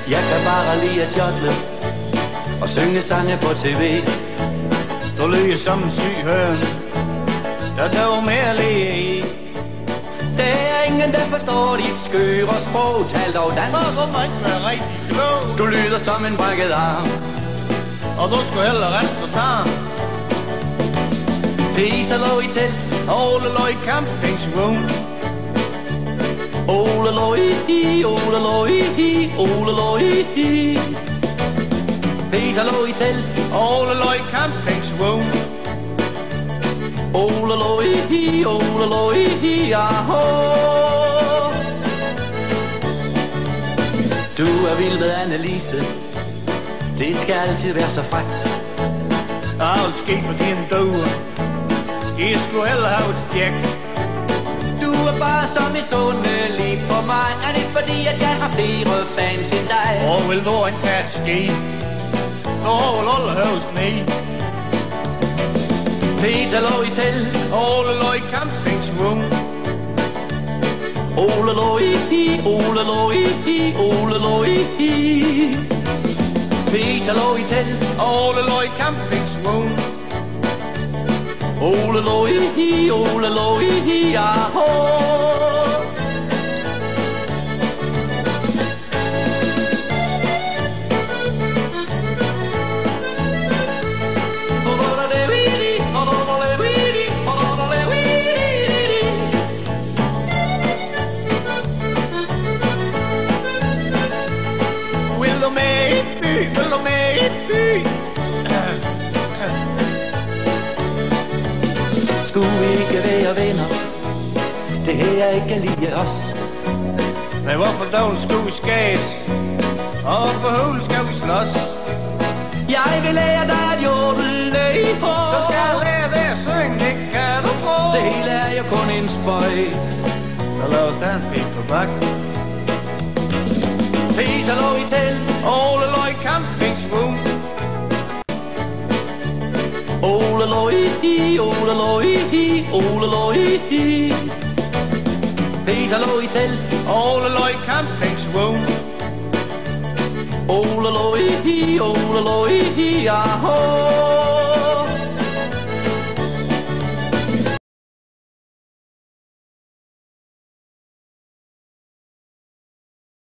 Jeg kan bare lide at jodle og synge sange på tv. Du lyder som en syg høn, der tager mere lige i. Der er ingen, der forstår dit skøre sprog. Tal dog dansk. Hvorfor må ikke være rigtig klog? Du lyder som en brækket arm, og du skulle hellere rest på tarm. Peter lå i telt, Ole lå i campingsvogn. Ole lå i, Ole lå i, Ole lå i. Peter lå i telt, Ole lå i campingsvogn. Ole lå i, Ole lå i, aho. Du er vild med Annelise, det skal altid være så frækt. Alt ske på dine døde, de skulle hellere have et stjækt. Du er bare så misundelig på mig. Er det fordi, at jeg har flere fans end dig? Og vil du ikke tage et ski, så vil alle have sne. Peter lå i telt, Ole lå i campingsvogn. Ole lå i, Ole lå i, Ole lå i. Peter lå i telt, Ole lå i campingsvogn. Ole lå i, Ole lå i, aho. Vil du med i by, vil du med i by? Skulle vi ikke være venner? Det her er ikke lige os. Men hvorfor dog skulle vi skæs? Og hvorfor hulen skal vi slås? Jeg vil lære dig at jodle i hår. Så skal jeg lære dig at synge, det kan du tro. Det hele er jo kun en spøj. Så lad os tage en bit tobak. Peter lå i telt, Ole lå i campingsvogn. Ole lå i, Ole lå i, Ole lå i. Peter lå i telt, Ole lå i campingsvogn. Ole lå i, Ole lå i, aho.